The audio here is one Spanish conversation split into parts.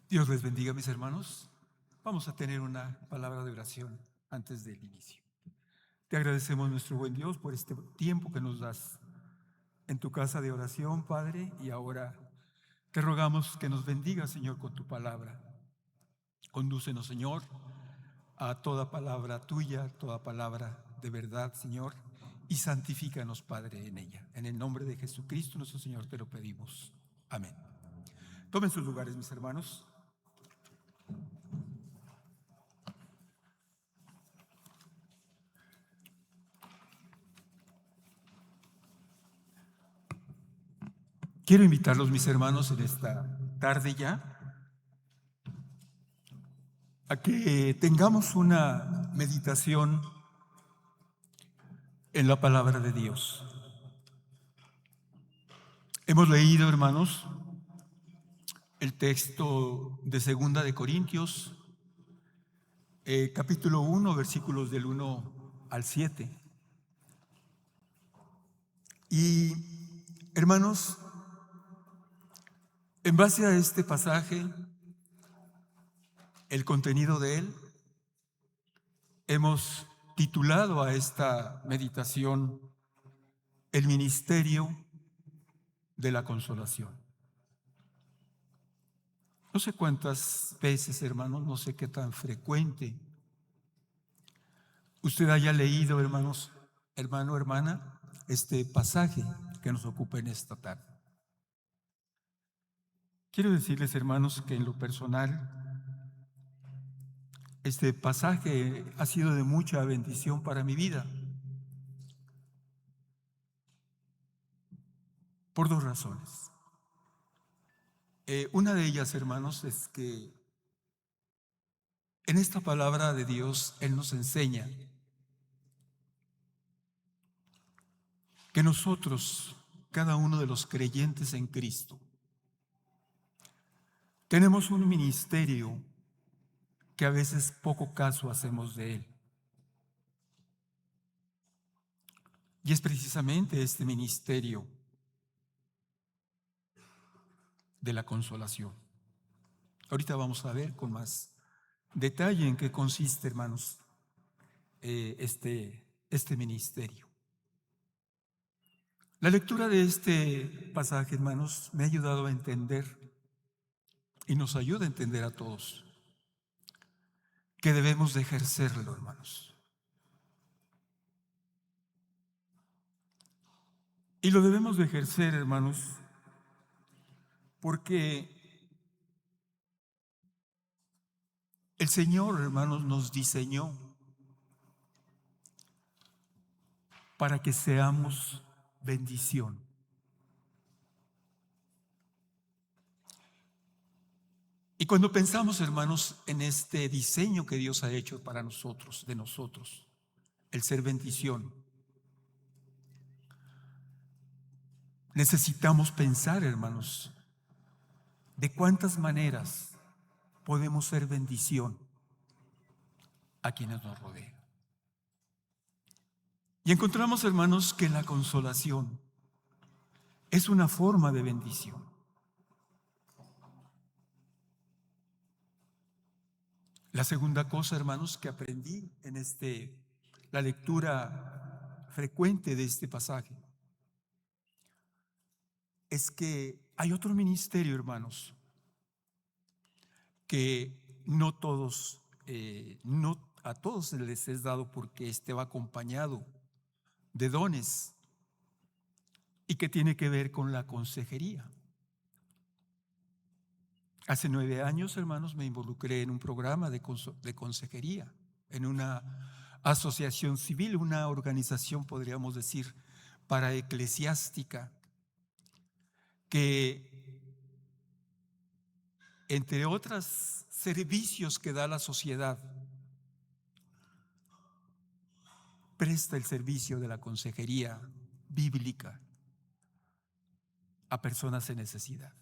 Dios les bendiga, mis hermanos. Vamos a tener una palabra de oración antes del inicio. Te agradecemos, nuestro buen Dios, por este tiempo que nos das en tu casa de oración, Padre, y ahora te rogamos que nos bendiga, Señor, con tu palabra. Condúcenos, Señor, a toda palabra tuya, toda palabra de verdad, Señor, y santifícanos, Padre, en ella. En el nombre de Jesucristo, nuestro Señor, te lo pedimos. Amén. Tomen sus lugares, mis hermanos. Quiero invitarlos, mis hermanos, en esta tarde ya, a que tengamos una meditación en la palabra de Dios. Hemos leído, hermanos, el texto de 2 de Corintios, capítulo 1, versículos del 1 al 7. Y, hermanos, en base a este pasaje, el contenido de él, hemos titulado a esta meditación El ministerio de la consolación. No sé cuántas veces, hermanos, no sé qué tan frecuente usted haya leído, hermanos, hermano, hermana, este pasaje que nos ocupa en esta tarde. Quiero decirles, hermanos, que en lo personal, este pasaje ha sido de mucha bendición para mi vida, por dos razones. Una de ellas, hermanos, es que en esta palabra de Dios Él nos enseña que nosotros, cada uno de los creyentes en Cristo, tenemos un ministerio que a veces poco caso hacemos de él. Y es precisamente este ministerio de la consolación. Ahorita vamos a ver con más detalle en qué consiste, hermanos, este ministerio. La lectura de este pasaje, hermanos, me ha ayudado a entender y nos ayuda a entender a todos que debemos de ejercerlo, hermanos. Y lo debemos de ejercer, hermanos, porque el Señor, hermanos, nos diseñó para que seamos bendición. Y cuando pensamos, hermanos, en este diseño que Dios ha hecho para nosotros, de nosotros, el ser bendición, necesitamos pensar, hermanos, de cuántas maneras podemos ser bendición a quienes nos rodean. Y encontramos, hermanos, que la consolación es una forma de bendición. La segunda cosa, hermanos, que aprendí en la lectura frecuente de este pasaje, es que hay otro ministerio, hermanos, que no a todos les es dado, porque va acompañado de dones y que tiene que ver con la consejería. Hace 9 años, hermanos, me involucré en un programa de consejería, en una asociación civil, una organización, podríamos decir, paraeclesiástica, que, entre otros servicios que da la sociedad, presta el servicio de la consejería bíblica a personas en necesidad.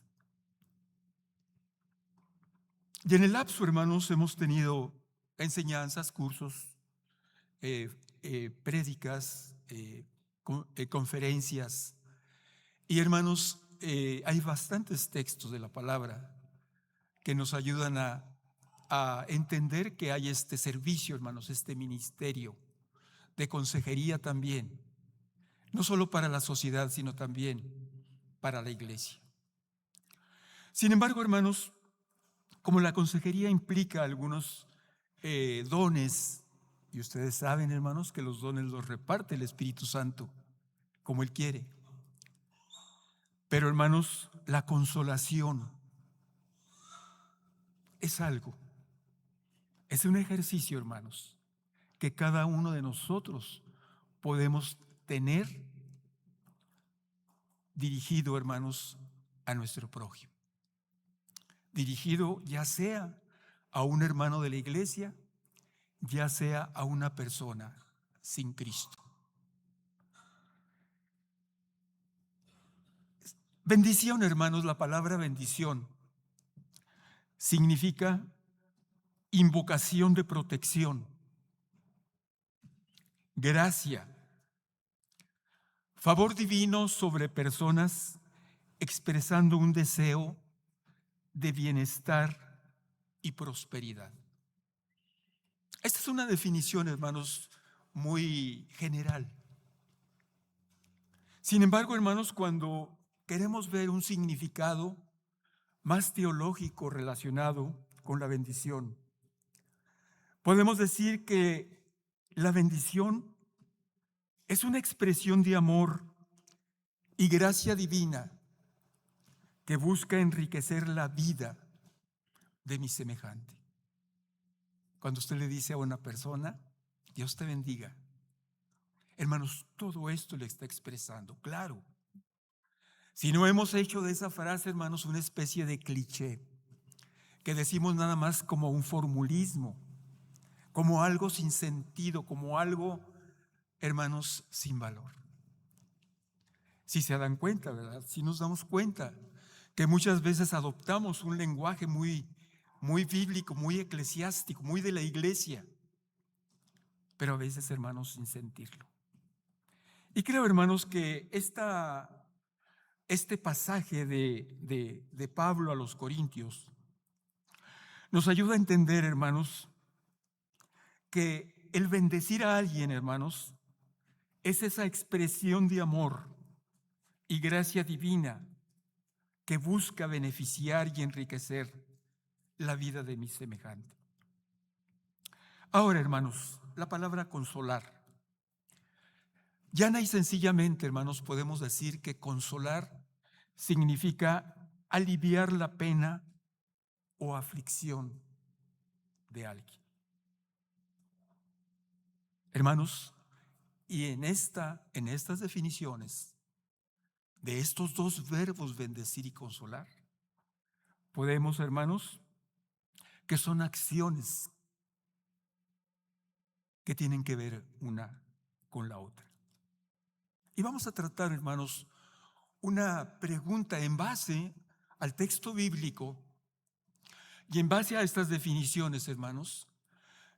Y en el lapso, hermanos, hemos tenido enseñanzas, cursos, prédicas, conferencias. Y, hermanos, hay bastantes textos de la palabra que nos ayudan a entender que hay este servicio, hermanos, este ministerio de consejería también, no solo para la sociedad, sino también para la iglesia. Sin embargo, hermanos, como la consejería implica algunos dones, y ustedes saben, hermanos, que los dones los reparte el Espíritu Santo como Él quiere. Pero, hermanos, la consolación es algo, es un ejercicio, hermanos, que cada uno de nosotros podemos tener dirigido, hermanos, a nuestro prójimo. Dirigido ya sea a un hermano de la iglesia, ya sea a una persona sin Cristo. Bendición, hermanos, la palabra bendición significa invocación de protección, gracia, favor divino sobre personas, expresando un deseo de bienestar y prosperidad. Esta es una definición, hermanos, muy general. Sin embargo, hermanos, cuando queremos ver un significado más teológico relacionado con la bendición, podemos decir que la bendición es una expresión de amor y gracia divina que busca enriquecer la vida de mi semejante. Cuando usted le dice a una persona, Dios te bendiga, hermanos, todo esto le está expresando, claro. Si no hemos hecho de esa frase, hermanos, una especie de cliché, que decimos nada más como un formulismo, como algo sin sentido, como algo, hermanos, sin valor. Si se dan cuenta, ¿verdad? Si nos damos cuenta que muchas veces adoptamos un lenguaje muy bíblico, muy eclesiástico, muy de la iglesia, pero a veces, hermanos, sin sentirlo. Y creo, hermanos, que este pasaje de Pablo a los Corintios nos ayuda a entender, hermanos, que el bendecir a alguien, hermanos, es esa expresión de amor y gracia divina que busca beneficiar y enriquecer la vida de mi semejante. Ahora, hermanos, la palabra consolar. Llana y sencillamente, hermanos, podemos decir que consolar significa aliviar la pena o aflicción de alguien. Hermanos, y en estas definiciones de estos dos verbos, bendecir y consolar, podemos, hermanos, que son acciones que tienen que ver una con la otra. Y vamos a tratar, hermanos, una pregunta en base al texto bíblico y en base a estas definiciones, hermanos,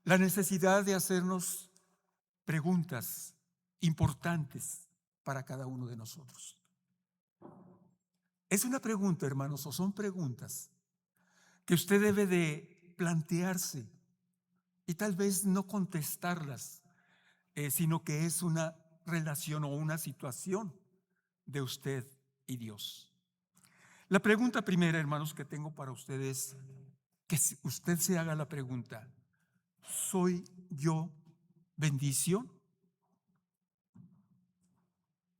la necesidad de hacernos preguntas importantes para cada uno de nosotros. Es una pregunta, hermanos, o son preguntas que usted debe de plantearse y tal vez no contestarlas, sino que es una relación o una situación de usted y Dios. La pregunta primera, hermanos, que tengo para ustedes, que usted se haga la pregunta: ¿soy yo bendición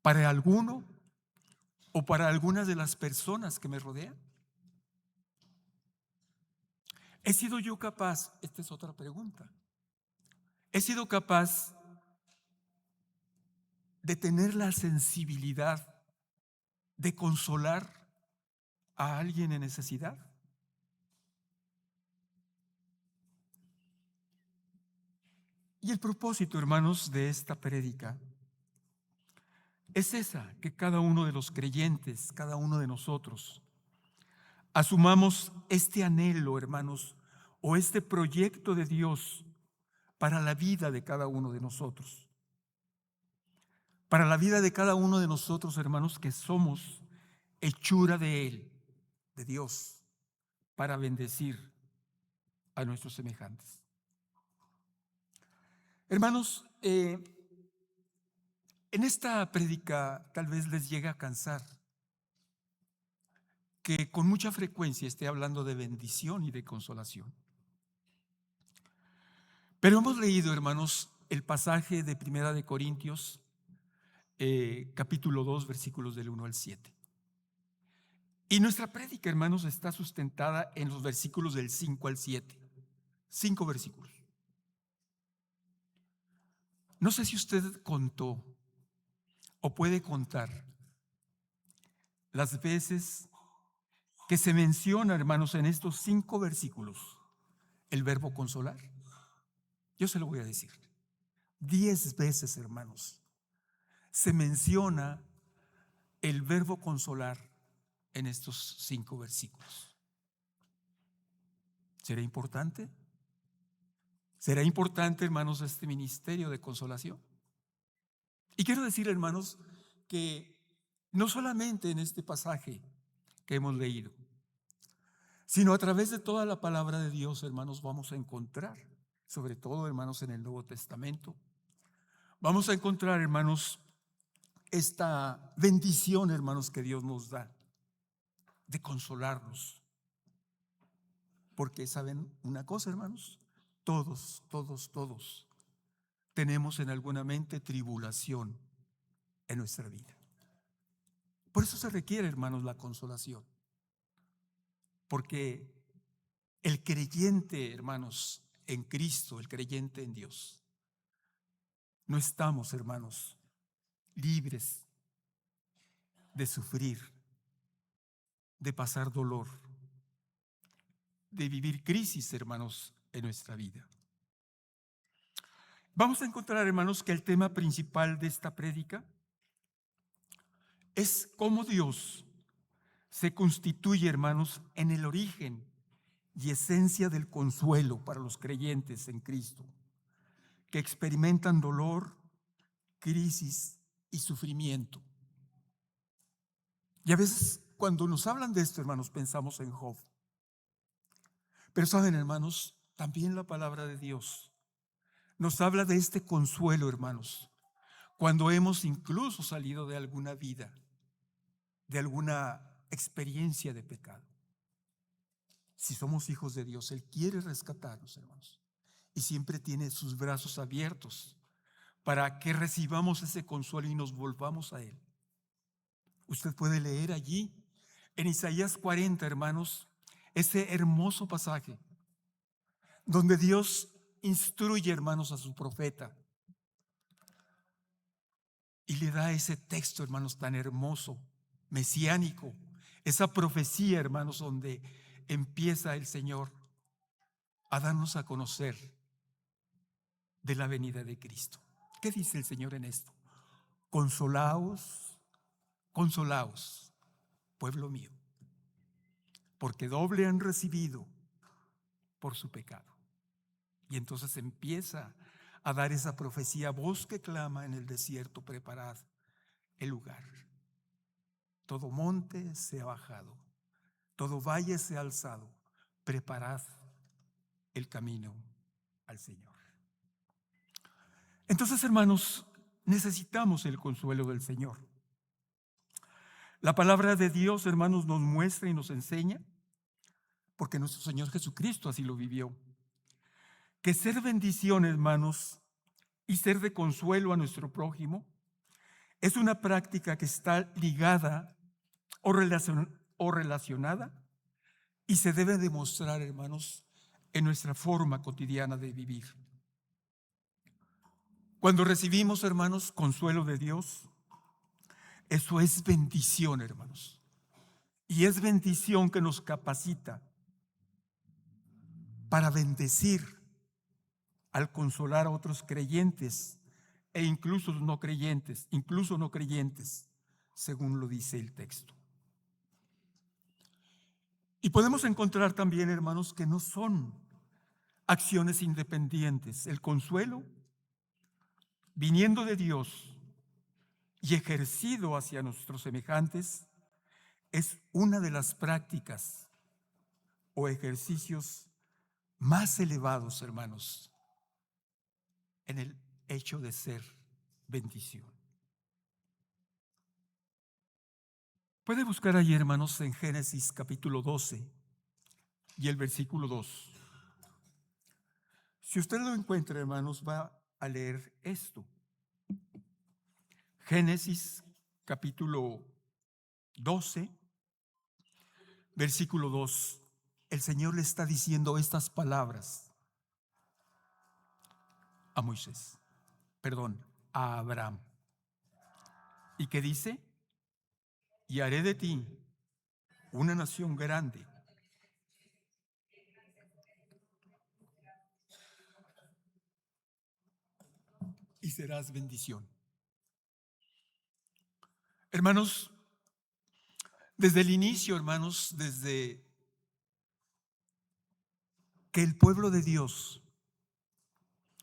para alguno o para algunas de las personas que me rodean? ¿He sido yo capaz? Esta es otra pregunta. ¿He sido capaz de tener la sensibilidad de consolar a alguien en necesidad? Y el propósito, hermanos, de esta prédica es esa, que cada uno de los creyentes, cada uno de nosotros, asumamos este anhelo, hermanos, o este proyecto de Dios para la vida de cada uno de nosotros. Para la vida de cada uno de nosotros, hermanos, que somos hechura de Él, de Dios. para bendecir a nuestros semejantes. Hermanos, en esta prédica tal vez les llegue a cansar que con mucha frecuencia esté hablando de bendición y de consolación. Pero hemos leído, hermanos, el pasaje de Primera de Corintios, capítulo 2, versículos del 1 al 7. Y nuestra prédica, hermanos, está sustentada en los versículos del 5 al 7. 5 versículos. No sé si usted contó o puede contar las veces que se menciona, hermanos, en estos 5 versículos el verbo consolar. Yo se lo voy a decir. 10 veces, hermanos, se menciona el verbo consolar en estos 5 versículos. ¿Será importante? ¿Será importante, hermanos, este ministerio de consolación? Y quiero decir, hermanos, que no solamente en este pasaje que hemos leído, sino a través de toda la palabra de Dios, hermanos, vamos a encontrar, sobre todo, hermanos, en el Nuevo Testamento, vamos a encontrar, hermanos, esta bendición, hermanos, que Dios nos da de consolarnos. Porque saben una cosa, hermanos, todos tenemos en alguna mente tribulación en nuestra vida. Por eso se requiere, hermanos, la consolación. Porque el creyente, hermanos, en Cristo, el creyente en Dios, no estamos, hermanos, libres de sufrir, de pasar dolor, de vivir crisis, hermanos, en nuestra vida. Vamos a encontrar, hermanos, que el tema principal de esta prédica es cómo Dios se constituye, hermanos, en el origen y esencia del consuelo para los creyentes en Cristo, que experimentan dolor, crisis y sufrimiento. Y a veces cuando nos hablan de esto, hermanos, pensamos en Job. Pero saben, hermanos, también la palabra de Dios nos habla de este consuelo, hermanos, cuando hemos incluso salido de alguna vida, de alguna experiencia de pecado. Si somos hijos de Dios, Él quiere rescatarnos, hermanos, y siempre tiene sus brazos abiertos para que recibamos ese consuelo y nos volvamos a Él. Usted puede leer allí en Isaías 40, hermanos, ese hermoso pasaje donde Dios instruye, hermanos, a su profeta y le da ese texto, hermanos, tan hermoso, mesiánico, esa profecía, hermanos, donde empieza el Señor a darnos a conocer de la venida de Cristo. ¿Qué dice el Señor en esto? Consolaos, consolaos, pueblo mío, porque doble han recibido por su pecado. Y entonces empieza a dar esa profecía: voz que clama en el desierto, preparad el lugar. Todo monte se ha bajado, todo valle se ha alzado, preparad el camino al Señor. Entonces, hermanos, necesitamos el consuelo del Señor. La palabra de Dios, hermanos, nos muestra y nos enseña, porque nuestro Señor Jesucristo así lo vivió, que ser bendición, hermanos, y ser de consuelo a nuestro prójimo es una práctica que está ligada o relacionada y se debe demostrar, hermanos, en nuestra forma cotidiana de vivir. Cuando recibimos, hermanos, consuelo de Dios, eso es bendición, hermanos. Y es bendición que nos capacita para bendecir al consolar a otros creyentes e incluso no creyentes, según lo dice el texto. Y podemos encontrar también, hermanos, que no son acciones independientes. El consuelo, viniendo de Dios y ejercido hacia nuestros semejantes, es una de las prácticas o ejercicios más elevados, hermanos, en el hecho de ser bendición. Puede buscar allí, hermanos, en Génesis capítulo 12 y el versículo 2. Si usted lo encuentra, hermanos, va a leer esto. Génesis capítulo 12, versículo 2. El Señor le está diciendo estas palabras a Moisés, a Abraham. ¿Y qué dice? Y haré de ti una nación grande. Y serás bendición. Hermanos, desde el inicio, hermanos, desde que el pueblo de Dios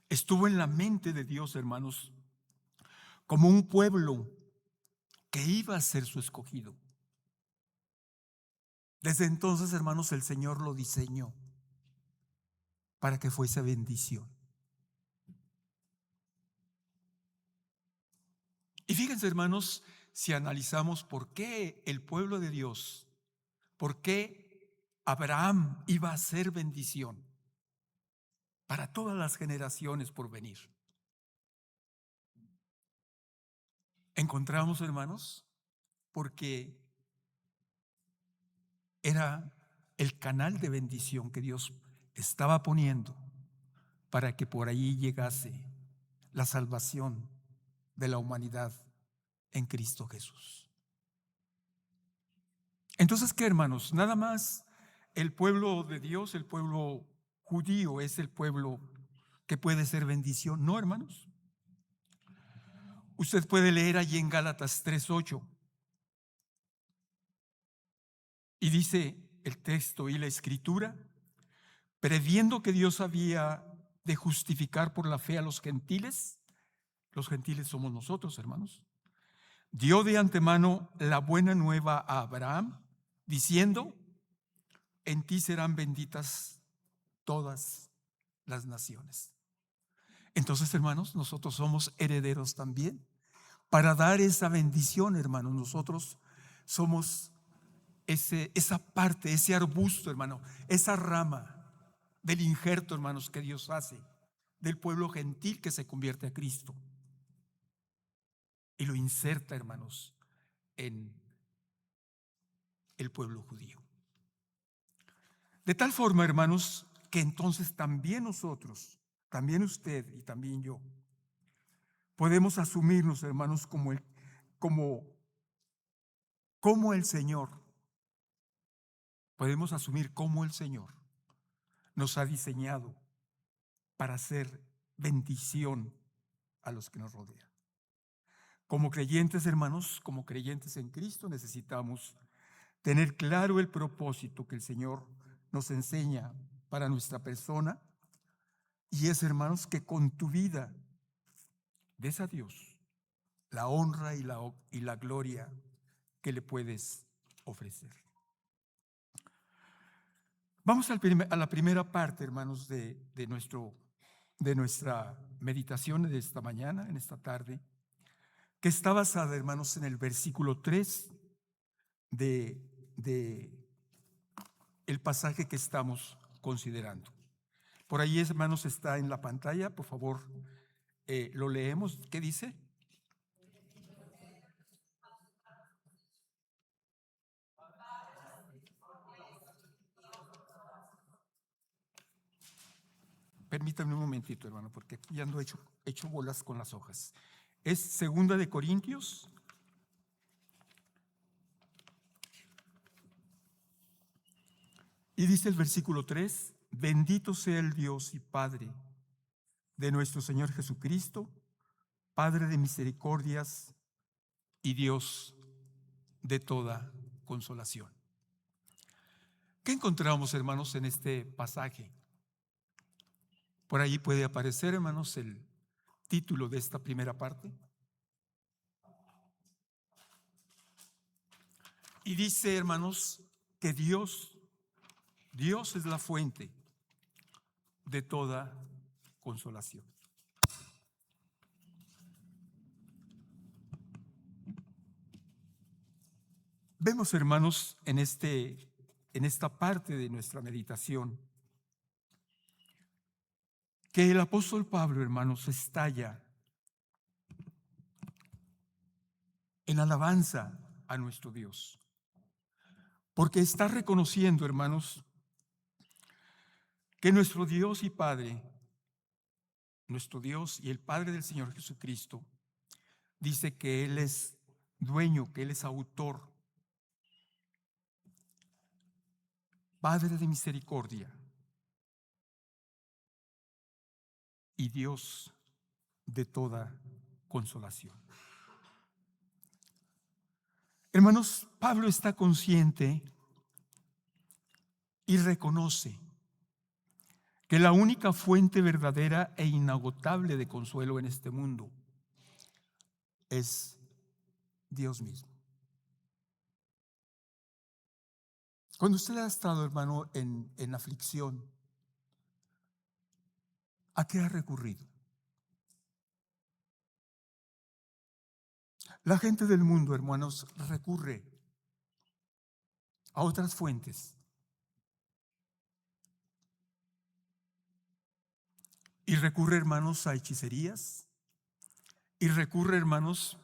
estuvo en la mente de Dios, hermanos, como un pueblo que iba a ser su escogido. Desde entonces, hermanos, el Señor lo diseñó para que fuese bendición. Y fíjense, hermanos, si analizamos por qué el pueblo de Dios, por qué Abraham iba a ser bendición para todas las generaciones por venir. Encontramos, hermanos, porque era el canal de bendición que Dios estaba poniendo para que por ahí llegase la salvación de la humanidad en Cristo Jesús. Entonces, ¿qué, hermanos? Nada más el pueblo de Dios, el pueblo judío, es el pueblo que puede ser bendición. No, hermanos. Usted puede leer allí en Gálatas 3:8 y dice el texto y la escritura: previendo que Dios había de justificar por la fe a los gentiles somos nosotros, hermanos, dio de antemano la buena nueva a Abraham, diciendo: en ti serán benditas todas las naciones. Entonces, hermanos, nosotros somos herederos también. Para dar esa bendición, hermanos, nosotros somos esa parte, ese arbusto, hermano, esa rama del injerto, hermanos, que Dios hace del pueblo gentil que se convierte a Cristo y lo inserta, hermanos, en el pueblo judío. De tal forma, hermanos, que entonces también nosotros, también usted y también yo, podemos asumirnos, hermanos, como el Señor. Podemos asumir cómo el Señor nos ha diseñado para hacer bendición a los que nos rodean. Como creyentes, hermanos, como creyentes en Cristo, necesitamos tener claro el propósito que el Señor nos enseña para nuestra persona, y es, hermanos, que con tu vida des a Dios la honra y la gloria que le puedes ofrecer. Vamos a la primera parte, hermanos, de nuestra meditación de esta mañana, en esta tarde, que está basada, hermanos, en el versículo 3 de el pasaje que estamos considerando. Por ahí, hermanos, está en la pantalla, por favor, lo leemos. ¿Qué dice? Permítanme un momentito, hermano, porque aquí ando hecho bolas con las hojas. Es Segunda de Corintios, y dice el versículo 3: bendito sea el Dios y Padre de nuestro Señor Jesucristo, Padre de misericordias y Dios de toda consolación. ¿Qué encontramos, hermanos, en este pasaje? Por ahí puede aparecer, hermanos, el título de esta primera parte. Y dice, hermanos, que Dios Dios es la fuente de toda consolación. Vemos, hermanos, en esta parte de nuestra meditación, que el apóstol Pablo, hermanos, estalla en alabanza a nuestro Dios, porque está reconociendo, hermanos, que nuestro Dios y Padre, nuestro Dios y el Padre del Señor Jesucristo, dice que Él es dueño, que Él es autor, Padre de misericordia y Dios de toda consolación. Hermanos, Pablo está consciente y reconoce que la única fuente verdadera e inagotable de consuelo en este mundo es Dios mismo. Cuando usted ha estado, hermano, en aflicción, ¿a qué ha recurrido? La gente del mundo, hermanos, recurre a otras fuentes y recurre, hermanos, a hechicerías y recurre, hermanos,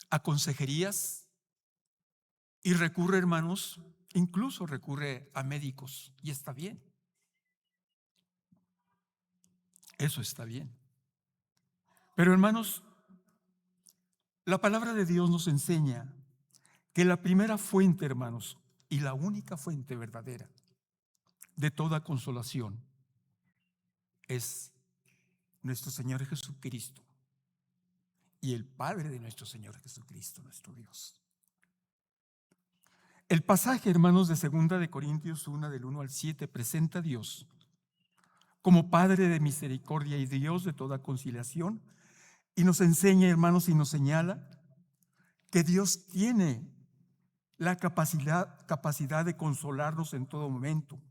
a consejerías y recurre, hermanos, incluso recurre a médicos, y está bien. Eso está bien. Pero, hermanos, la palabra de Dios nos enseña que la primera fuente, hermanos, y la única fuente verdadera de toda consolación es nuestro Señor Jesucristo y el Padre de nuestro Señor Jesucristo, nuestro Dios. El pasaje, hermanos, de 2 de Corintios 1, del 1 al 7, presenta a Dios como Padre de misericordia y Dios de toda conciliación, y nos enseña, hermanos, y nos señala que Dios tiene la capacidad de consolarnos en todo momento,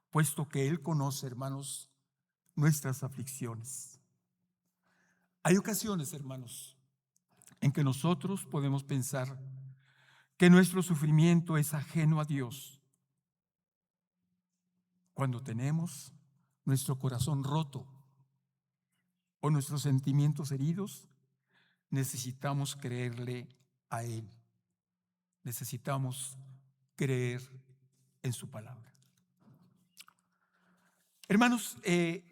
puesto que Él conoce, hermanos, nuestras aflicciones. Hay ocasiones, hermanos, en que nosotros podemos pensar que nuestro sufrimiento es ajeno a Dios. Cuando tenemos nuestro corazón roto o nuestros sentimientos heridos, necesitamos creerle a Él. Necesitamos creer en su palabra. Hermanos, en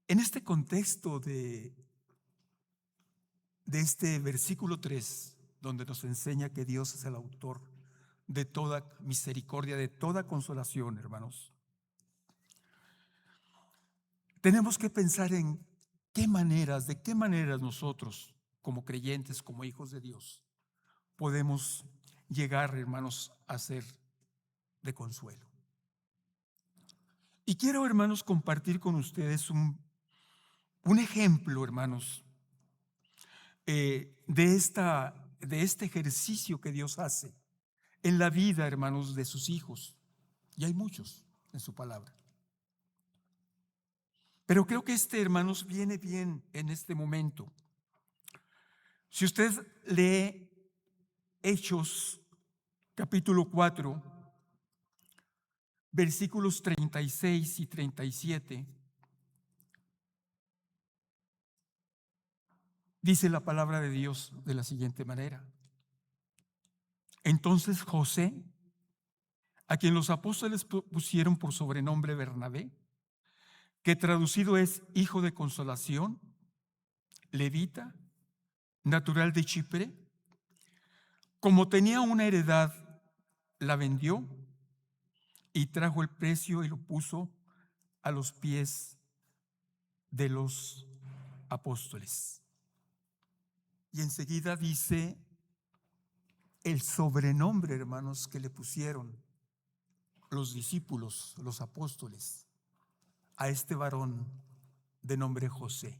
este contexto de este versículo 3, donde nos enseña que Dios es el autor de toda misericordia, de toda consolación, hermanos, tenemos que pensar en de qué maneras nosotros, como creyentes, como hijos de Dios, podemos llegar, hermanos, a ser de consuelo. Y quiero, hermanos, compartir con ustedes un ejemplo, hermanos, de este ejercicio que Dios hace en la vida, hermanos, de sus hijos. Y hay muchos en su palabra. Pero creo que hermanos, viene bien en este momento. Si usted lee Hechos, capítulo 4, versículos 36 y 37, dice la palabra de Dios de la siguiente manera. Entonces José, a quien los apóstoles pusieron por sobrenombre Bernabé, que traducido es hijo de consolación, levita, natural de Chipre, como tenía una heredad, la vendió y trajo el precio y lo puso a los pies de los apóstoles. Y enseguida dice el sobrenombre, hermanos, que le pusieron los discípulos, los apóstoles, a este varón de nombre José.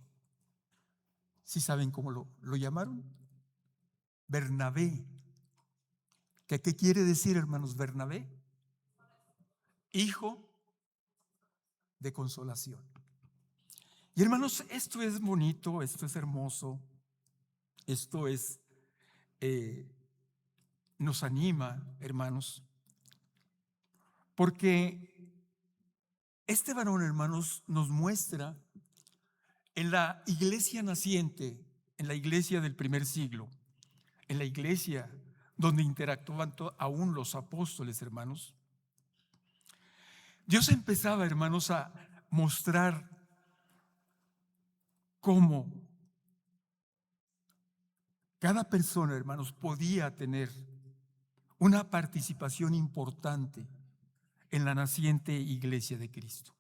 ¿Sí saben cómo lo llamaron? Bernabé. ¿Qué quiere decir, hermanos, Bernabé? hijo de consolación. Y hermanos, esto es bonito, esto es hermoso, esto es, nos anima, hermanos, porque este varón, hermanos, nos muestra en la iglesia naciente, en la iglesia del primer siglo, en la iglesia donde interactuaban aún los apóstoles, hermanos. Dios empezaba, hermanos, a mostrar cómo cada persona, hermanos, podía tener una participación importante en la naciente iglesia de Cristo.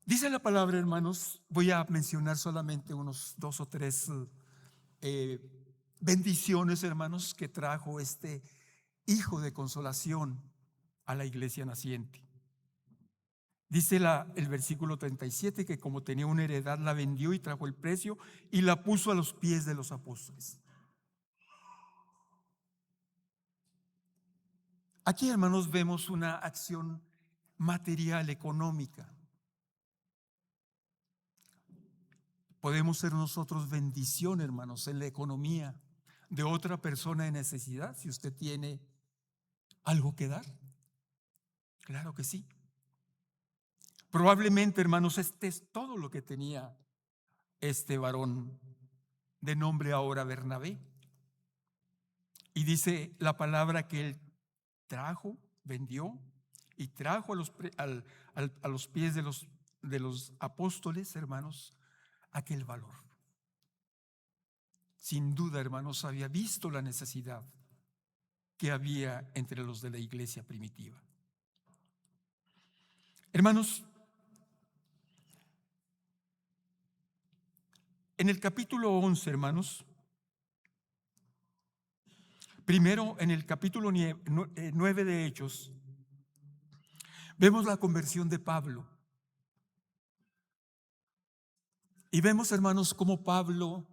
Dice la palabra, hermanos, voy a mencionar solamente unos 2 o 3 bendiciones, hermanos, que trajo este hijo de consolación a la iglesia naciente. Dice el versículo 37 que como tenía una heredad la vendió y trajo el precio y la puso a los pies de los apóstoles. Aquí, hermanos, vemos una acción material, económica. Podemos ser nosotros bendición, hermanos, en la economía de otra persona en necesidad, si usted tiene algo que dar. Claro que sí. Probablemente, hermanos, este es todo lo que tenía este varón de nombre ahora Bernabé. Y dice la palabra que él trajo, vendió y trajo a los pies de los apóstoles, hermanos, aquel valor. Sin duda, hermanos, había visto la necesidad que había entre los de la iglesia primitiva. Hermanos, en el capítulo 11, hermanos, primero en el capítulo 9 de Hechos, vemos la conversión de Pablo. Y vemos, hermanos, cómo Pablo,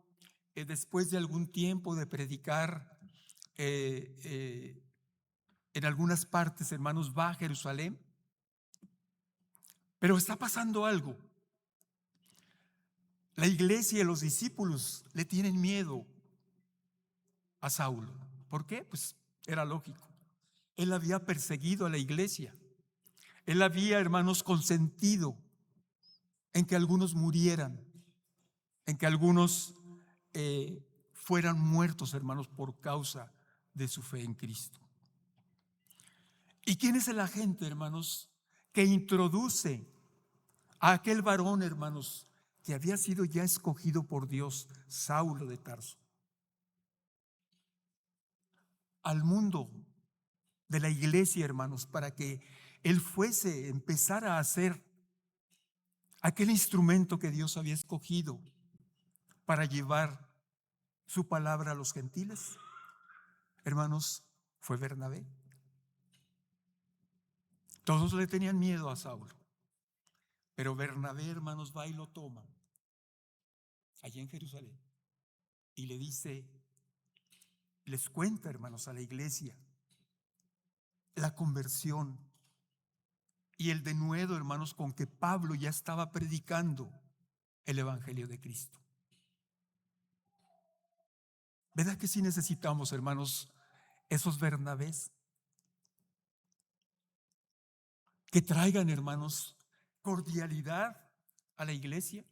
después de algún tiempo de predicar en algunas partes, hermanos, va a Jerusalén. Pero está pasando algo. La iglesia y los discípulos le tienen miedo a Saulo. ¿Por qué? Pues era lógico. Él había perseguido a la iglesia. Él había, hermanos, consentido en que algunos murieran, en que algunos fueran muertos, hermanos, por causa de su fe en Cristo. ¿Y quién es el agente, hermanos, que introduce a aquel varón, hermanos, que había sido ya escogido por Dios, Saulo de Tarso, al mundo de la iglesia, hermanos, para que él empezara a ser aquel instrumento que Dios había escogido para llevar su palabra a los gentiles? Hermanos, fue Bernabé. Todos le tenían miedo a Saulo, pero Bernabé, hermanos, va y lo toma allí en Jerusalén y le dice, les cuenta, hermanos, a la iglesia la conversión y el denuedo, hermanos, con que Pablo ya estaba predicando el evangelio de Cristo. ¿Verdad que sí necesitamos, hermanos, esos Bernabés que traigan, hermanos, cordialidad a la iglesia?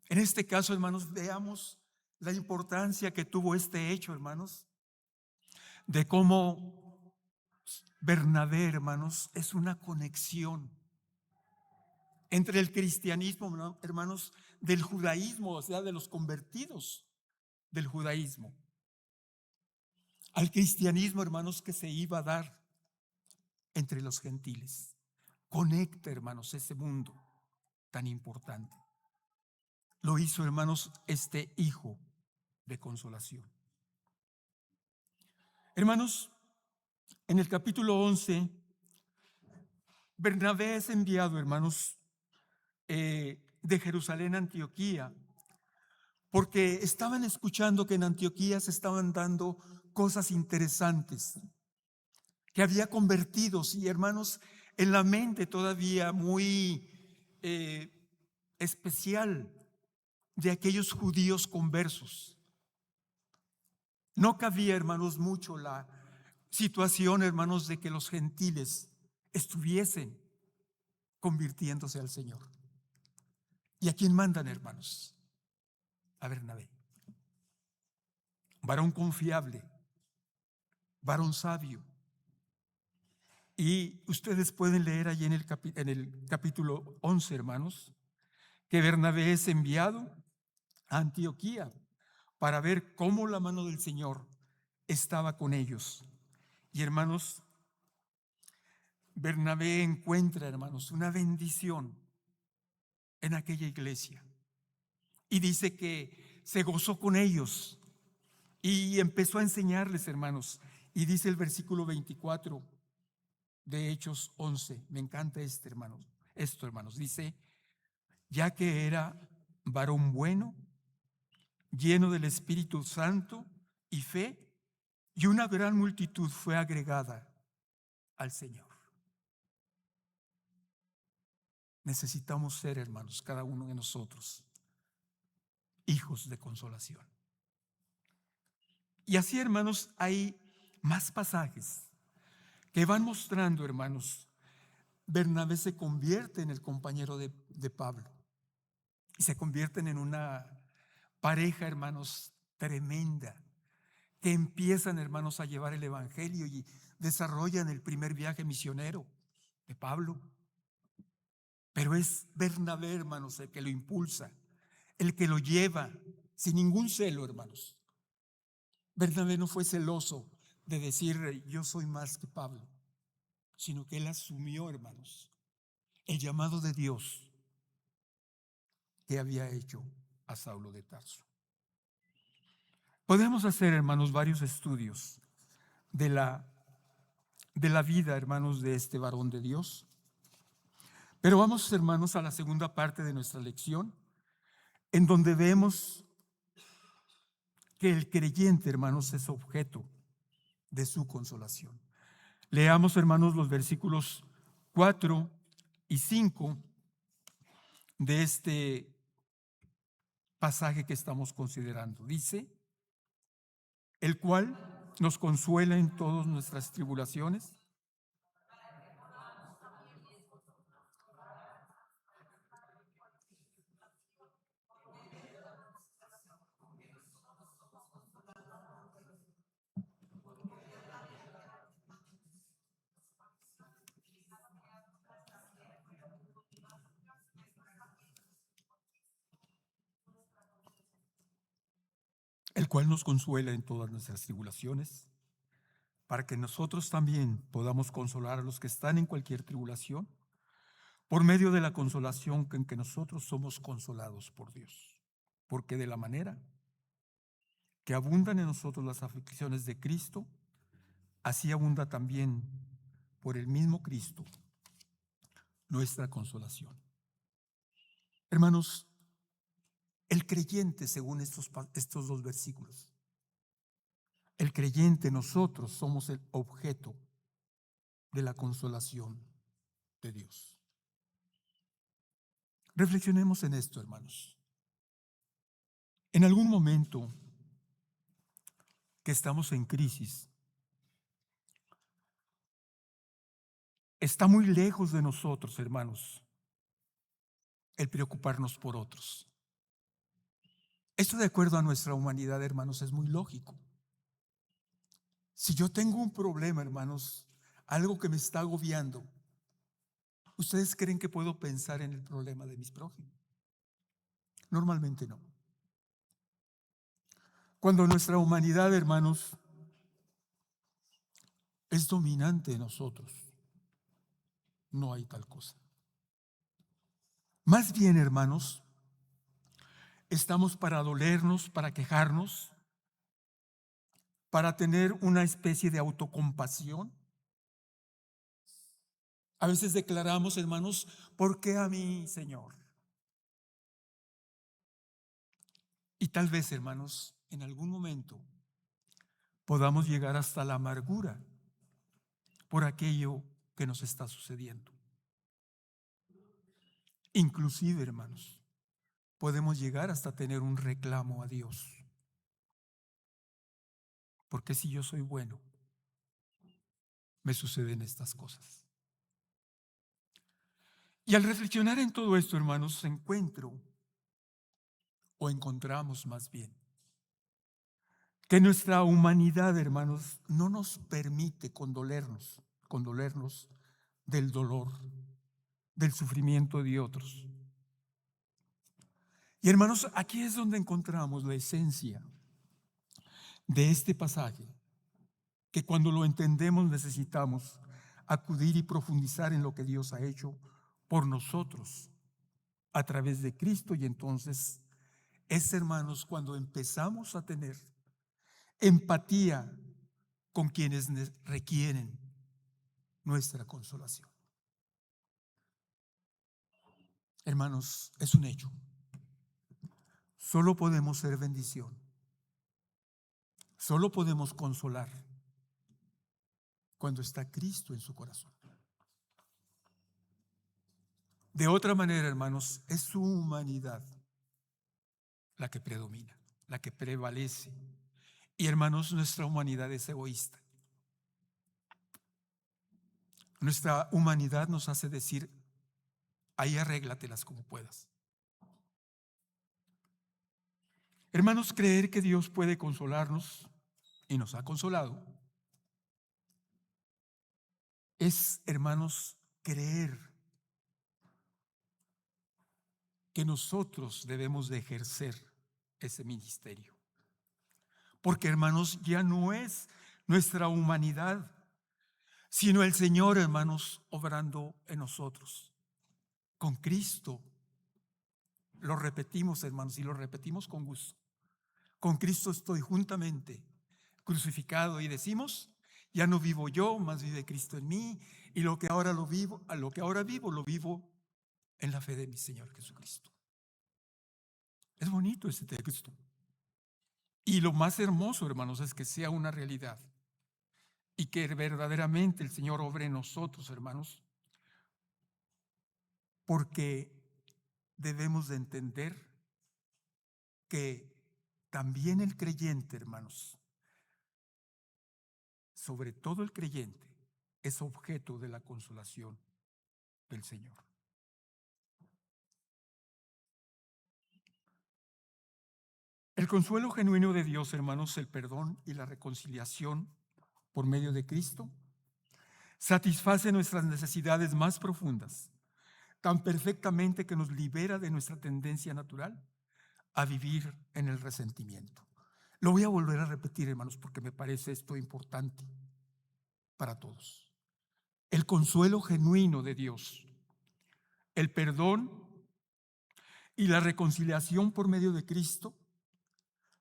En este caso, hermanos, veamos la importancia que tuvo este hecho, hermanos, de cómo Bernabé, hermanos, es una conexión entre el cristianismo, hermanos, del judaísmo, o sea, de los convertidos del judaísmo, al cristianismo, hermanos, que se iba a dar entre los gentiles. Conecta, hermanos, ese mundo tan importante. Lo hizo, hermanos, este hijo de consolación. Hermanos, en el capítulo 11, Bernabé es enviado, hermanos, de Jerusalén a Antioquía, porque estaban escuchando que en Antioquía se estaban dando cosas interesantes que había convertidos y hermanos, en la mente todavía muy especial de aquellos judíos conversos. No cabía, hermanos, mucho la situación, hermanos, de que los gentiles estuviesen convirtiéndose al Señor. ¿Y a quién mandan, hermanos? A Bernabé. Varón confiable, varón sabio. Y ustedes pueden leer allí en el capítulo 11, hermanos, que Bernabé es enviado a Antioquía para ver cómo la mano del Señor estaba con ellos. Y hermanos, Bernabé encuentra, hermanos, una bendición en aquella iglesia. Y dice que se gozó con ellos y empezó a enseñarles, hermanos. Y dice el versículo 24 de Hechos 11, me encanta esto, hermanos, dice, ya que era varón bueno, lleno del Espíritu Santo y fe, y una gran multitud fue agregada al Señor. Necesitamos ser, hermanos, cada uno de nosotros, hijos de consolación. Y así, hermanos, hay más pasajes que van mostrando, hermanos, Bernabé se convierte en el compañero de Pablo y se convierten en una pareja, hermanos, tremenda, que empiezan, hermanos, a llevar el evangelio y desarrollan el primer viaje misionero de Pablo. Pero es Bernabé, hermanos, el que lo impulsa, el que lo lleva sin ningún celo, hermanos. Bernabé no fue celoso de decir yo soy más que Pablo, sino que él asumió, hermanos, el llamado de Dios que había hecho a Saulo de Tarso. Podemos hacer, hermanos, varios estudios de la vida, hermanos, de este varón de Dios. Pero vamos, hermanos, a la segunda parte de nuestra lección, en donde vemos que el creyente, hermanos, es objeto de su consolación. Leamos, hermanos, los versículos 4 y 5 de este pasaje que estamos considerando. Dice, el cual nos consuela en todas nuestras tribulaciones, el cual nos consuela en todas nuestras tribulaciones, para que nosotros también podamos consolar a los que están en cualquier tribulación, por medio de la consolación en que nosotros somos consolados por Dios. Porque de la manera que abundan en nosotros las aflicciones de Cristo, así abunda también por el mismo Cristo nuestra consolación. Hermanos, el creyente, según estos dos versículos, el creyente, nosotros somos el objeto de la consolación de Dios. Reflexionemos en esto, hermanos. En algún momento que estamos en crisis, está muy lejos de nosotros, hermanos, el preocuparnos por otros. Esto, de acuerdo a nuestra humanidad, hermanos, es muy lógico. Si yo tengo un problema, hermanos, algo que me está agobiando, ¿ustedes creen que puedo pensar en el problema de mis prójimos? Normalmente no. Cuando nuestra humanidad, hermanos, es dominante en nosotros, no hay tal cosa. Más bien, hermanos, estamos para dolernos, para quejarnos, para tener una especie de autocompasión. A veces declaramos, hermanos, ¿por qué a mí, Señor? Y tal vez, hermanos, en algún momento podamos llegar hasta la amargura por aquello que nos está sucediendo. Inclusive, hermanos, podemos llegar hasta tener un reclamo a Dios. Porque si yo soy bueno, me suceden estas cosas. Y al reflexionar en todo esto, hermanos, encontramos más bien, que nuestra humanidad, hermanos, no nos permite condolernos del dolor, del sufrimiento de otros. Y hermanos, aquí es donde encontramos la esencia de este pasaje, que cuando lo entendemos necesitamos acudir y profundizar en lo que Dios ha hecho por nosotros a través de Cristo. Y entonces es, hermanos, cuando empezamos a tener empatía con quienes requieren nuestra consolación. Hermanos, es un hecho. Solo podemos ser bendición. Solo podemos consolar cuando está Cristo en su corazón. De otra manera, hermanos, es su humanidad la que predomina, la que prevalece. Y hermanos, nuestra humanidad es egoísta. Nuestra humanidad nos hace decir: ahí arréglatelas como puedas. Hermanos, creer que Dios puede consolarnos, y nos ha consolado, es, hermanos, creer que nosotros debemos de ejercer ese ministerio. Porque, hermanos, ya no es nuestra humanidad, sino el Señor, hermanos, obrando en nosotros. Con Cristo, lo repetimos, hermanos, y lo repetimos con gusto. Con Cristo estoy juntamente crucificado, y decimos: ya no vivo yo, mas vive Cristo en mí, y lo que ahora vivo, lo vivo en la fe de mi Señor Jesucristo. Es bonito ese texto. Y lo más hermoso, hermanos, es que sea una realidad y que verdaderamente el Señor obre en nosotros, hermanos, porque debemos de entender que también el creyente, hermanos, sobre todo el creyente, es objeto de la consolación del Señor. El consuelo genuino de Dios, hermanos, el perdón y la reconciliación por medio de Cristo, satisface nuestras necesidades más profundas, tan perfectamente que nos libera de nuestra tendencia natural a vivir en el resentimiento. Lo voy a volver a repetir, hermanos, porque me parece esto importante para todos. El consuelo genuino de Dios, el perdón y la reconciliación por medio de Cristo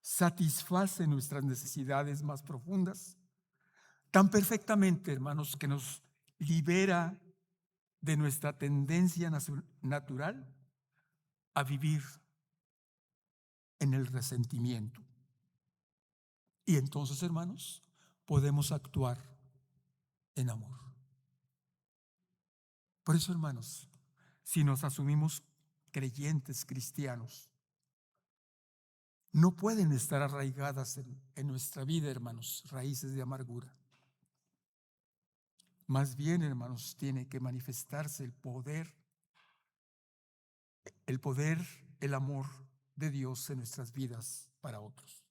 satisface nuestras necesidades más profundas tan perfectamente, hermanos, que nos libera de nuestra tendencia natural a vivir en el resentimiento. Y entonces, hermanos, podemos actuar en amor. Por eso, hermanos, si nos asumimos creyentes cristianos, no pueden estar arraigadas en nuestra vida, hermanos, raíces de amargura. Más bien, hermanos, tiene que manifestarse el poder, el amor de Dios en nuestras vidas para otros.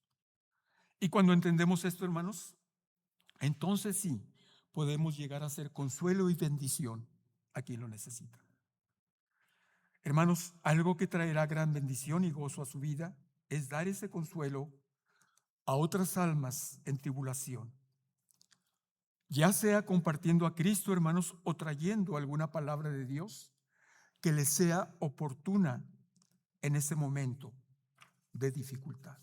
Y cuando entendemos esto, hermanos, entonces sí, podemos llegar a ser consuelo y bendición a quien lo necesita. Hermanos, algo que traerá gran bendición y gozo a su vida es dar ese consuelo a otras almas en tribulación, ya sea compartiendo a Cristo, hermanos, o trayendo alguna palabra de Dios que les sea oportuna en ese momento de dificultad.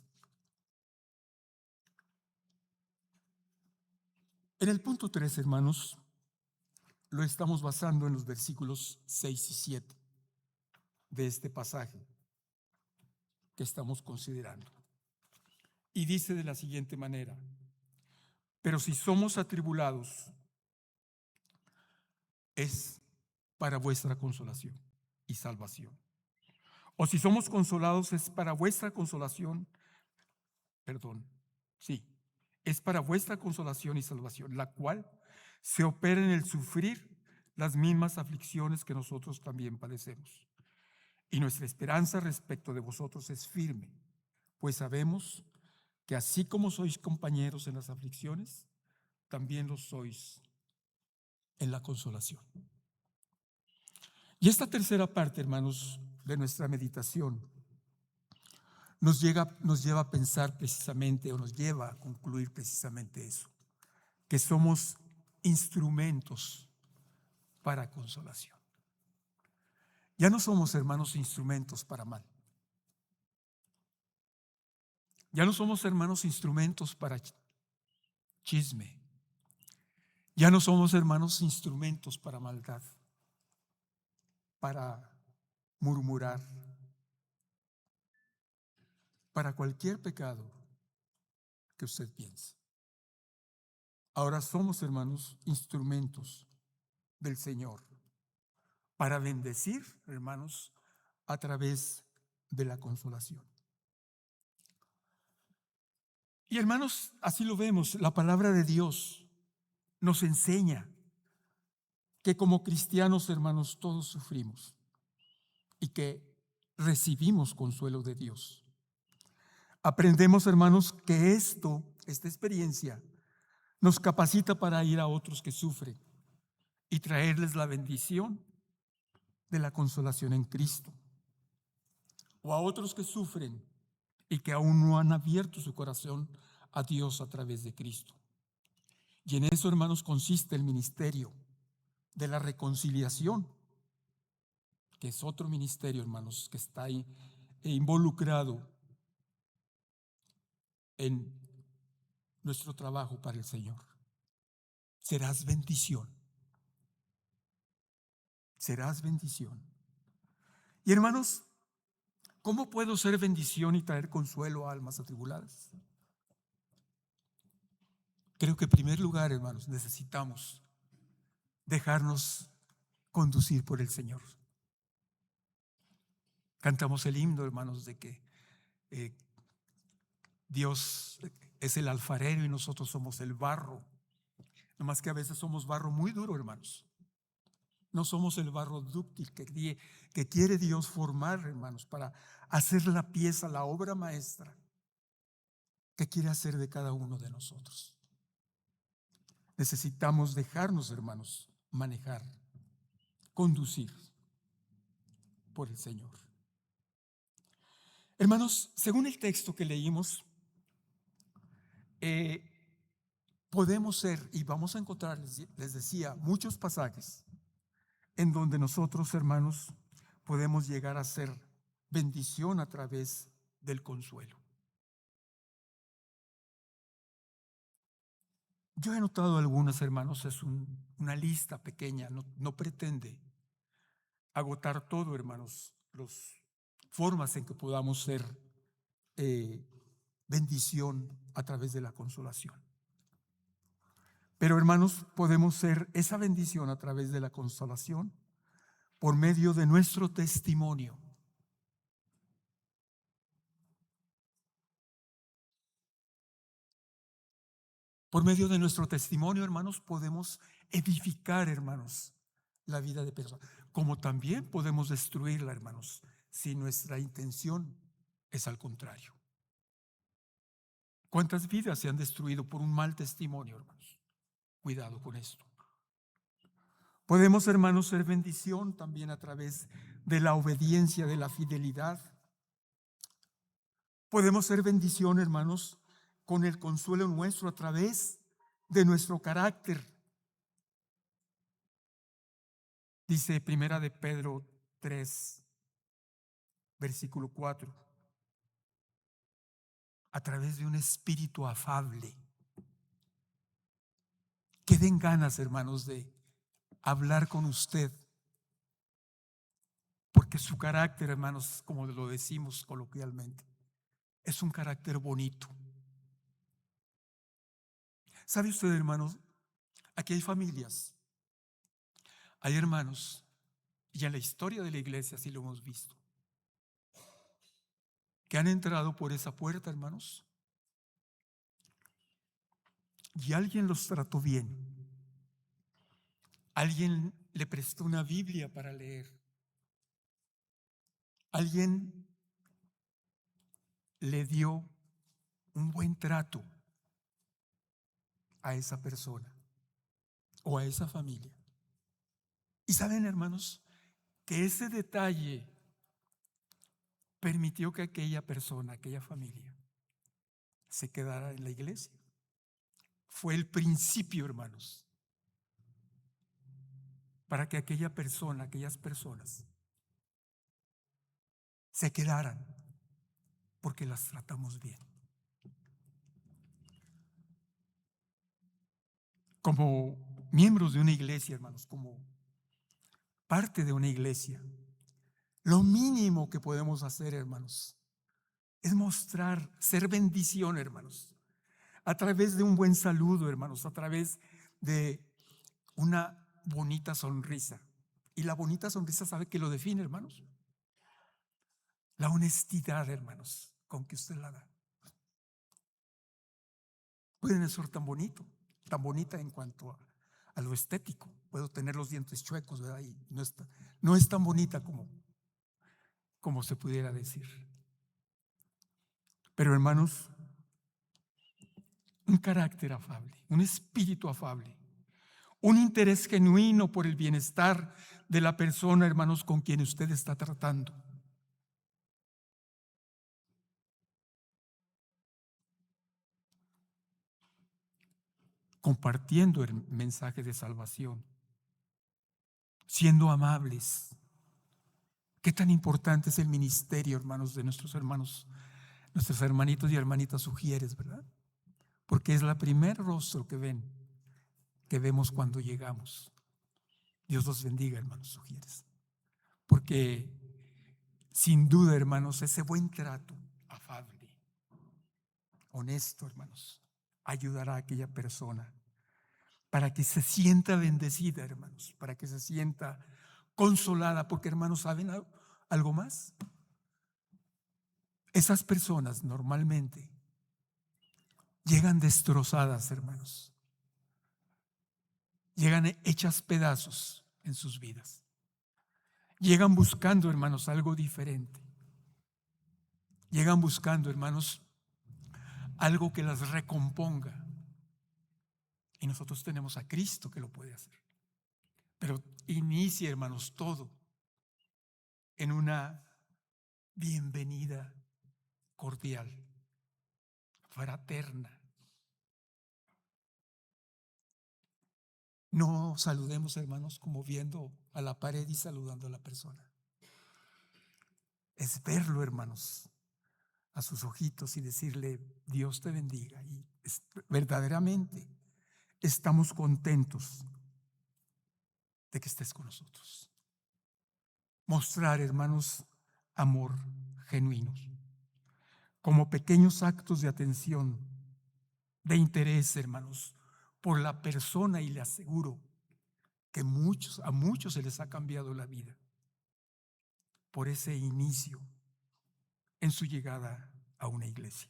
En el punto 3, hermanos, lo estamos basando en los versículos 6 y 7 de este pasaje que estamos considerando. Y dice de la siguiente manera: pero si somos atribulados, es para vuestra consolación y salvación. O si somos consolados es para vuestra consolación, perdón, sí, es para vuestra consolación y salvación, la cual se opera en el sufrir las mismas aflicciones que nosotros también padecemos. Y nuestra esperanza respecto de vosotros es firme, pues sabemos que así como sois compañeros en las aflicciones, también lo sois en la consolación. Y esta tercera parte, hermanos, de nuestra meditación nos lleva a pensar precisamente, o nos lleva a concluir precisamente eso, que somos instrumentos para consolación. Ya no somos, hermanos, instrumentos para mal. Ya no somos, hermanos, instrumentos para chisme. Ya no somos, hermanos, instrumentos para maldad, para murmurar, para cualquier pecado que usted piense. Ahora somos, hermanos, instrumentos del Señor para bendecir, hermanos, a través de la consolación. Y hermanos, así lo vemos, la palabra de Dios nos enseña que como cristianos, hermanos, todos sufrimos y que recibimos consuelo de Dios. Aprendemos, hermanos, que esta experiencia nos capacita para ir a otros que sufren y traerles la bendición de la consolación en Cristo. O a otros que sufren y que aún no han abierto su corazón a Dios a través de Cristo. Y en eso, hermanos, consiste el ministerio de la reconciliación, que es otro ministerio, hermanos, que está ahí involucrado en nuestro trabajo para el Señor. Serás bendición. Serás bendición. Y hermanos, ¿cómo puedo ser bendición y traer consuelo a almas atribuladas? Creo que en primer lugar, hermanos, necesitamos dejarnos conducir por el Señor. Cantamos el himno, hermanos, de que Dios es el alfarero y nosotros somos el barro. No más que a veces somos barro muy duro, hermanos. No somos el barro dúctil que quiere Dios formar, hermanos, para hacer la pieza, la obra maestra que quiere hacer de cada uno de nosotros. Necesitamos dejarnos, hermanos, manejar, conducir por el Señor. Hermanos, según el texto que leímos, podemos ser, y vamos a encontrar, les decía, muchos pasajes en donde nosotros, hermanos, podemos llegar a ser bendición a través del consuelo. Yo he notado algunas, hermanos, es una lista pequeña, no pretende agotar todo, hermanos, las formas en que podamos ser bendición a través de la consolación. Pero, hermanos, podemos ser esa bendición a través de la consolación por medio de nuestro testimonio. Por medio de nuestro testimonio, hermanos, podemos edificar, hermanos, la vida de personas. Como también podemos destruirla, hermanos, si nuestra intención es al contrario. ¿Cuántas vidas se han destruido por un mal testimonio, hermanos? Cuidado con esto. Podemos, hermanos, ser bendición también a través de la obediencia, de la fidelidad. Podemos ser bendición, hermanos, con el consuelo nuestro a través de nuestro carácter. Dice Primera de Pedro 3, versículo 4. A través de un espíritu afable. Que den ganas, hermanos, de hablar con usted. Porque su carácter, hermanos, como lo decimos coloquialmente, es un carácter bonito. ¿Sabe usted, hermanos? Aquí hay familias. Hay hermanos, y en la historia de la iglesia así lo hemos visto, que han entrado por esa puerta, hermanos, y alguien los trató bien. Alguien le prestó una Biblia para leer. Alguien le dio un buen trato a esa persona o a esa familia. Y saben, hermanos, que ese detalle permitió que aquella persona, aquella familia, se quedara en la iglesia. Fue el principio, hermanos, para que aquella persona, aquellas personas, se quedaran, porque las tratamos bien. Como miembros de una iglesia, hermanos, como parte de una iglesia, lo mínimo que podemos hacer, hermanos, es mostrar, ser bendición, hermanos, a través de un buen saludo, hermanos, a través de una bonita sonrisa. Y la bonita sonrisa, ¿sabe qué lo define, hermanos? La honestidad, hermanos, con que usted la da. Pueden ser tan bonito, tan bonita en cuanto a lo estético. Puedo tener los dientes chuecos, ¿verdad? Y no es tan bonita como se pudiera decir. Pero, hermanos, un carácter afable, un espíritu afable, un interés genuino por el bienestar de la persona, hermanos, con quien usted está tratando. Compartiendo el mensaje de salvación, siendo amables. Qué tan importante es el ministerio, hermanos, de nuestros hermanos, nuestros hermanitos y hermanitas ujieres, ¿verdad? Porque es la primer rostro que vemos cuando llegamos. Dios los bendiga, hermanos ujieres. Porque sin duda, hermanos, ese buen trato, afable, honesto, hermanos, ayudará a aquella persona para que se sienta bendecida, hermanos, para que se sienta consolada, porque, hermanos, ¿saben algo más? Esas personas normalmente llegan destrozadas, hermanos, llegan hechas pedazos en sus vidas, llegan buscando, hermanos, algo diferente, llegan buscando, hermanos, algo que las recomponga. Y nosotros tenemos a Cristo que lo puede hacer. Pero inicie, hermanos, todo en una bienvenida cordial, fraterna. No saludemos, hermanos, como viendo a la pared y saludando a la persona. Es verlo, hermanos, a sus ojitos y decirle: Dios te bendiga. Y verdaderamente estamos contentos de que estés con nosotros. Mostrar, hermanos, amor genuino, como pequeños actos de atención, de interés, hermanos, por la persona, y le aseguro que a muchos se les ha cambiado la vida por ese inicio en su llegada a una iglesia.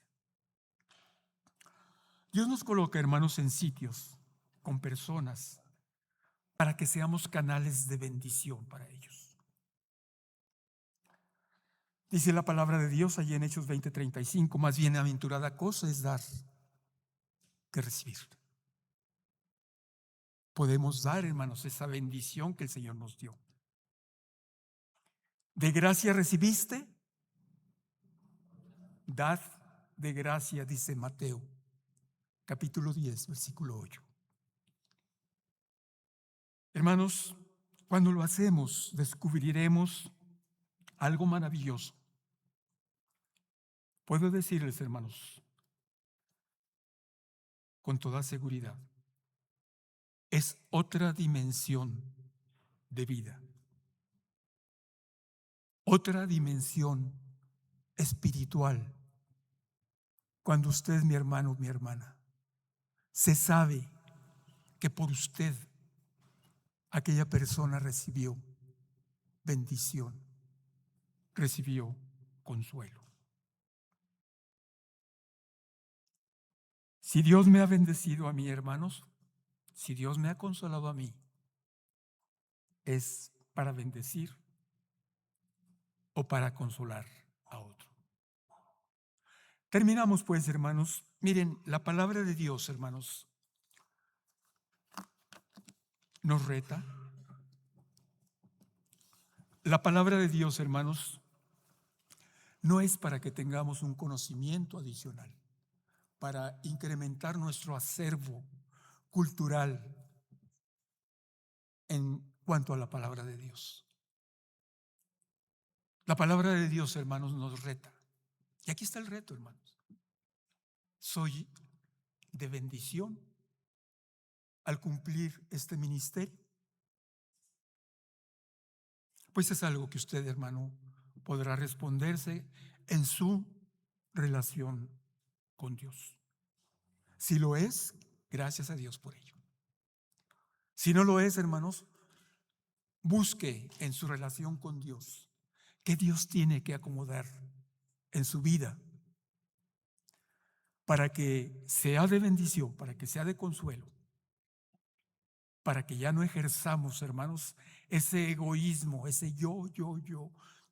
Dios nos coloca, hermanos, en sitios con personas para que seamos canales de bendición para ellos. Dice la palabra de Dios allí en Hechos 20:35: más bienaventurada cosa es dar que recibir. Podemos dar, hermanos, esa bendición que el Señor nos dio. De gracia recibiste, dad de gracia, dice Mateo, capítulo 10, versículo 8. Hermanos, cuando lo hacemos, descubriremos algo maravilloso. Puedo decirles, hermanos, con toda seguridad, es otra dimensión de vida, otra dimensión espiritual. Cuando usted, mi hermano, mi hermana, se sabe que por usted aquella persona recibió bendición, recibió consuelo. Si Dios me ha bendecido a mí, hermanos, si Dios me ha consolado a mí, es para bendecir o para consolar a otro. Terminamos pues, hermanos. Miren, la palabra de Dios, hermanos, nos reta. La palabra de Dios, hermanos, no es para que tengamos un conocimiento adicional, para incrementar nuestro acervo cultural en cuanto a la palabra de Dios. La palabra de Dios, hermanos, nos reta. Y aquí está el reto, hermanos. ¿Soy de bendición al cumplir este ministerio? Pues es algo que usted, hermano, podrá responderse en su relación con Dios. Si lo es, gracias a Dios por ello. Si no lo es, hermanos, busque en su relación con Dios qué Dios tiene que acomodar en su vida para que sea de bendición, para que sea de consuelo, para que ya no ejerzamos, hermanos, ese egoísmo, ese yo,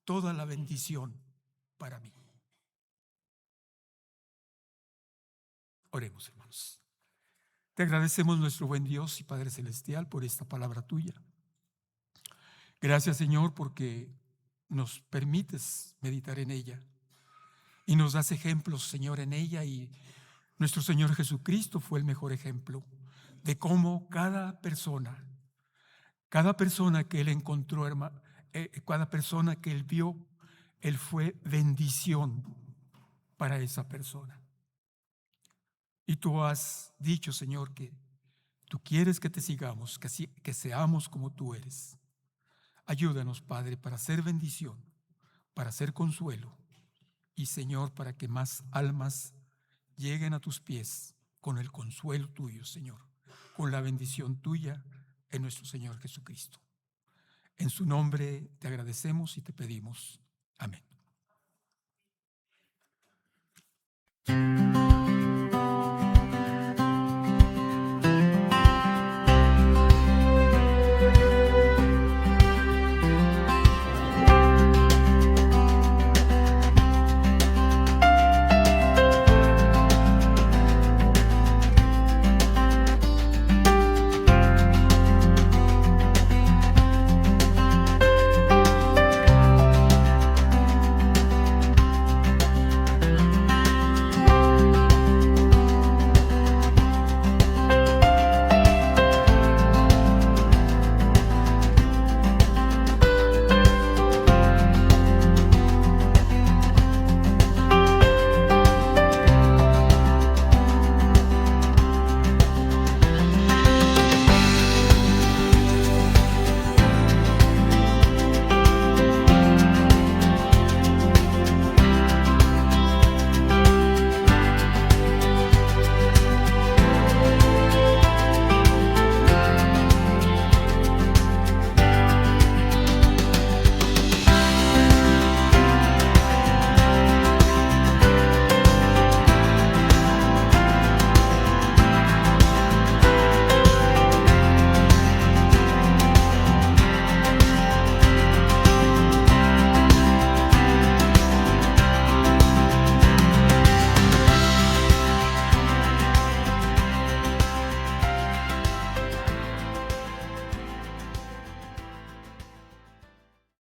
toda la bendición para mí. Oremos, hermanos. Te agradecemos, nuestro buen Dios y Padre Celestial, por esta palabra tuya. Gracias, Señor, porque nos permites meditar en ella y nos das ejemplos, Señor, en ella, y nuestro Señor Jesucristo fue el mejor ejemplo de cómo cada persona que Él encontró, cada persona que Él vio, Él fue bendición para esa persona. Y tú has dicho, Señor, que tú quieres que te sigamos, que seamos como tú eres. Ayúdanos, Padre, para ser bendición, para ser consuelo, y, Señor, para que más almas lleguen a tus pies con el consuelo tuyo, Señor, con la bendición tuya en nuestro Señor Jesucristo. En su nombre te agradecemos y te pedimos. Amén.